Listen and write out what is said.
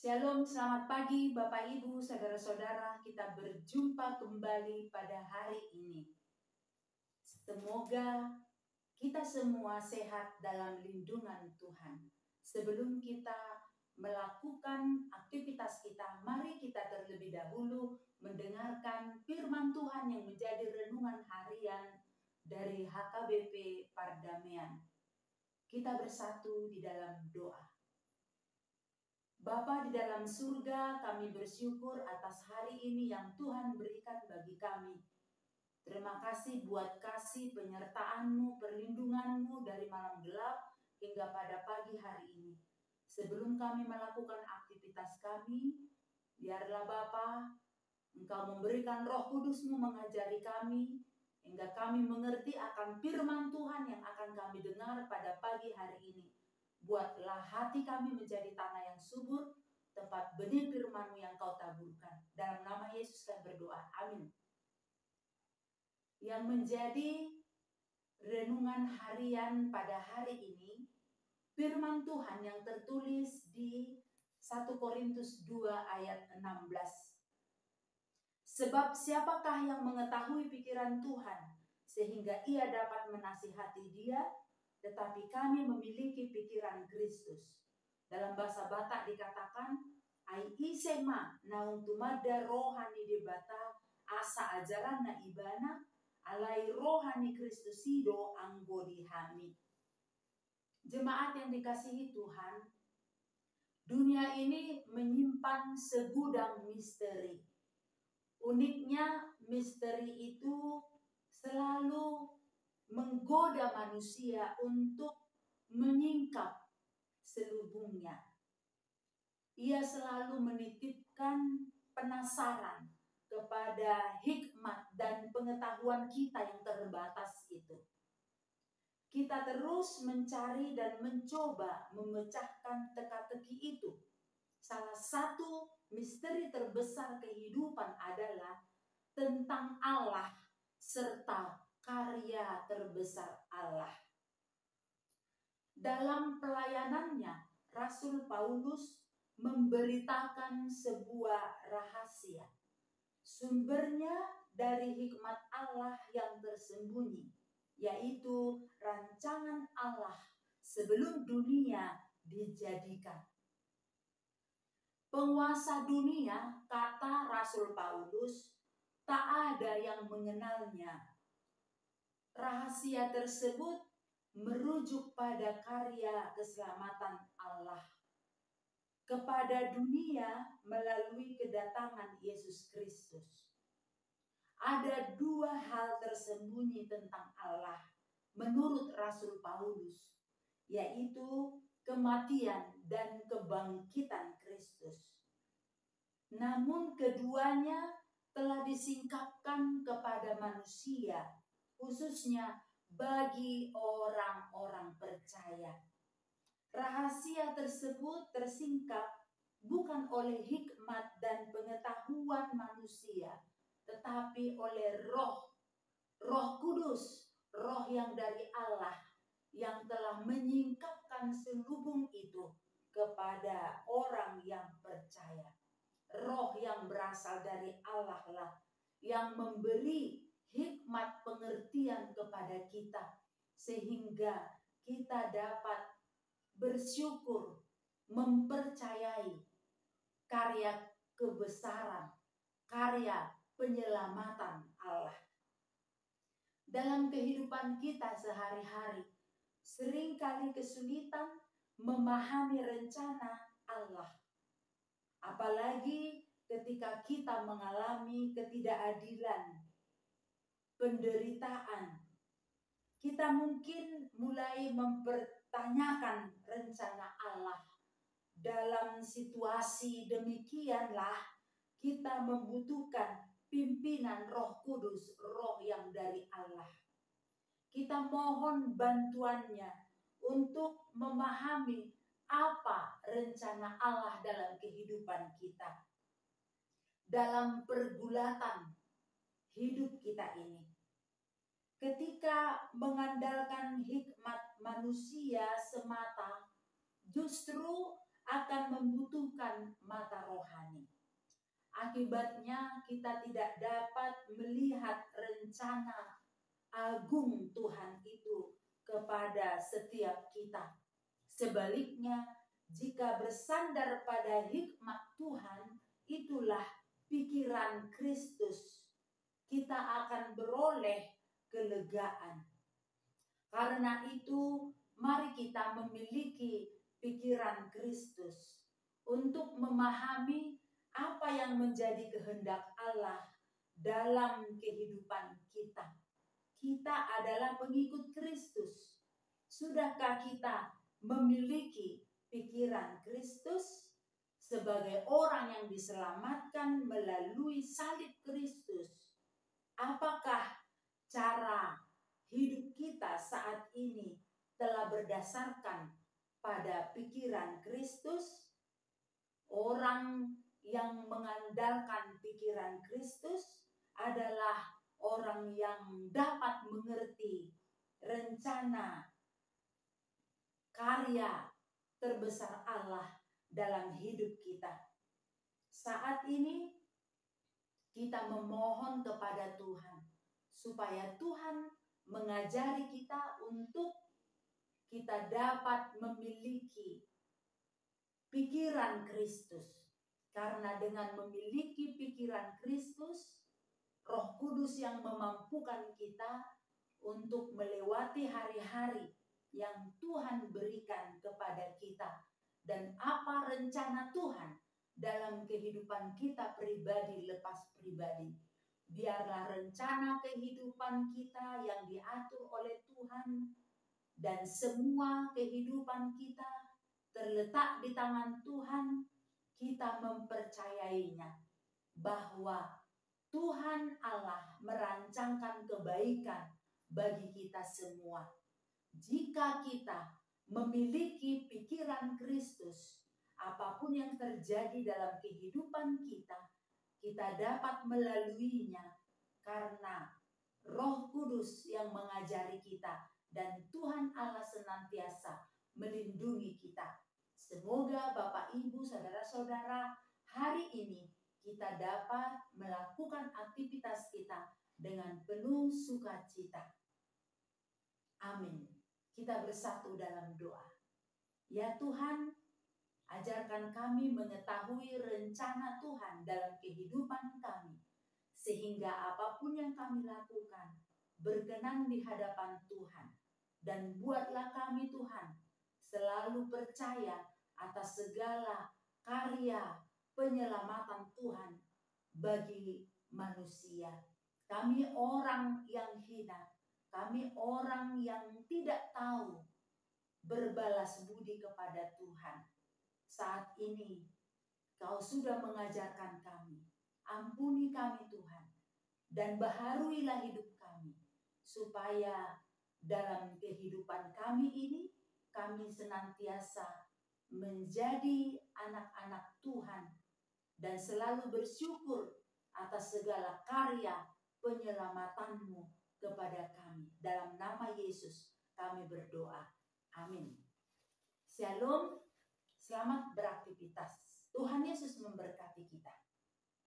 Shalom, selamat pagi Bapak Ibu, saudara-saudara. Kita berjumpa kembali pada hari ini. Semoga kita semua sehat dalam lindungan Tuhan. Sebelum kita melakukan aktivitas kita, mari kita terlebih dahulu mendengarkan firman Tuhan yang menjadi renungan harian dari HKBP Pardamaian. Kita bersatu di dalam doa. Bapa di dalam surga, kami bersyukur atas hari ini yang Tuhan berikan bagi kami. Terima kasih buat kasih penyertaan-Mu, perlindungan-Mu dari malam gelap hingga pada pagi hari ini. Sebelum kami melakukan aktivitas kami, biarlah Bapa, Engkau memberikan Roh Kudus-Mu mengajari kami, hingga kami mengerti akan firman Tuhan yang akan kami dengar pada pagi hari ini. Buatlah hati kami menjadi tanah yang subur, tempat benih firman-Mu yang Kau taburkan. Dalam nama Yesus kami berdoa. Amin. Yang menjadi renungan harian pada hari ini, firman Tuhan yang tertulis di 1 Korintus 2 ayat 16. Sebab siapakah yang mengetahui pikiran Tuhan, sehingga ia dapat menasihati dia, tetapi kami memiliki pikiran Kristus. Dalam bahasa Batak dikatakan, ai isema naung tumada rohani debata asa ajaran na ibana alai rohani Kristusido anggodi hami. Jemaat yang dikasihi Tuhan, dunia ini menyimpan segudang misteri. Uniknya misteri itu selalu menggoda manusia untuk menyingkap selubungnya. Ia selalu menitipkan penasaran kepada hikmat dan pengetahuan kita yang terbatas itu. Kita terus mencari dan mencoba memecahkan teka-teki itu. Salah satu misteri terbesar kehidupan adalah tentang Allah serta karya terbesar Allah. Dalam pelayanannya, Rasul Paulus memberitakan sebuah rahasia. Sumbernya dari hikmat Allah yang tersembunyi, yaitu rancangan Allah sebelum dunia dijadikan. Penguasa dunia, kata Rasul Paulus, tak ada yang mengenalnya. Rahasia tersebut merujuk pada karya keselamatan Allah kepada dunia melalui kedatangan Yesus Kristus. Ada dua hal tersembunyi tentang Allah menurut Rasul Paulus, yaitu kematian dan kebangkitan Kristus. Namun keduanya telah disingkapkan kepada manusia, khususnya bagi orang-orang percaya. Rahasia tersebut tersingkap bukan oleh hikmat dan pengetahuan manusia, tetapi oleh Roh Kudus, Roh yang dari Allah, yang telah menyingkapkan selubung itu kepada orang yang percaya. Roh yang berasal dari Allah lah yang memberi hikmat pengertian kepada kita, sehingga kita dapat bersyukur, mempercayai karya kebesaran, karya penyelamatan Allah. Dalam kehidupan kita sehari-hari, seringkali kesulitan memahami rencana Allah. Apalagi ketika kita mengalami ketidakadilan, penderitaan, kita mungkin mulai mempertanyakan rencana Allah. Dalam situasi demikianlah kita membutuhkan pimpinan Roh Kudus, Roh yang dari Allah. Kita mohon bantuannya untuk memahami apa rencana Allah dalam kehidupan kita, dalam pergulatan hidup kita ini. Ketika mengandalkan hikmat manusia semata, justru akan membutuhkan mata rohani. Akibatnya kita tidak dapat melihat rencana agung Tuhan itu kepada setiap kita. Sebaliknya, jika bersandar pada hikmat Tuhan, itulah pikiran Kristus, kita akan beroleh kelegaan. Karena itu, mari kita memiliki pikiran Kristus untuk memahami apa yang menjadi kehendak Allah dalam kehidupan kita. Kita adalah pengikut Kristus. Sudahkah kita memiliki pikiran Kristus sebagai orang yang diselamatkan melalui salib Kristus? Apakah cara hidup kita saat ini telah berdasarkan pada pikiran Kristus? Orang yang mengandalkan pikiran Kristus adalah orang yang dapat mengerti rencana karya terbesar Allah dalam hidup kita. Saat ini kita memohon kepada Tuhan supaya Tuhan mengajari kita untuk kita dapat memiliki pikiran Kristus. Karena dengan memiliki pikiran Kristus, Roh Kudus yang memampukan kita untuk melewati hari-hari yang Tuhan berikan kepada kita. Dan apa rencana Tuhan dalam kehidupan kita pribadi lepas pribadi. Biarlah rencana kehidupan kita yang diatur oleh Tuhan dan semua kehidupan kita terletak di tangan Tuhan. Kita mempercayainya bahwa Tuhan Allah merancangkan kebaikan bagi kita semua. Jika kita memiliki pikiran Kristus, apapun yang terjadi dalam kehidupan kita, kita dapat melaluinya karena Roh Kudus yang mengajari kita dan Tuhan Allah senantiasa melindungi kita. Semoga Bapak, Ibu, Saudara-saudara, hari ini kita dapat melakukan aktivitas kita dengan penuh sukacita. Amin. Kita bersatu dalam doa. Ya Tuhan, ajarkan kami mengetahui rencana Tuhan dalam kehidupan kami, sehingga apapun yang kami lakukan berkenan di hadapan Tuhan. Dan buatlah kami Tuhan selalu percaya atas segala karya penyelamatan Tuhan bagi manusia. Kami orang yang hina, kami orang yang tidak tahu berbalas budi kepada Tuhan. Saat ini Kau sudah mengajarkan kami. Ampuni kami Tuhan, dan baharuilah hidup kami, supaya dalam kehidupan kami ini kami senantiasa menjadi anak-anak Tuhan dan selalu bersyukur atas segala karya penyelamatan-Mu kepada kami. Dalam nama Yesus kami berdoa. Amin. Shalom, selamat beraktivitas. Tuhan Yesus memberkati kita.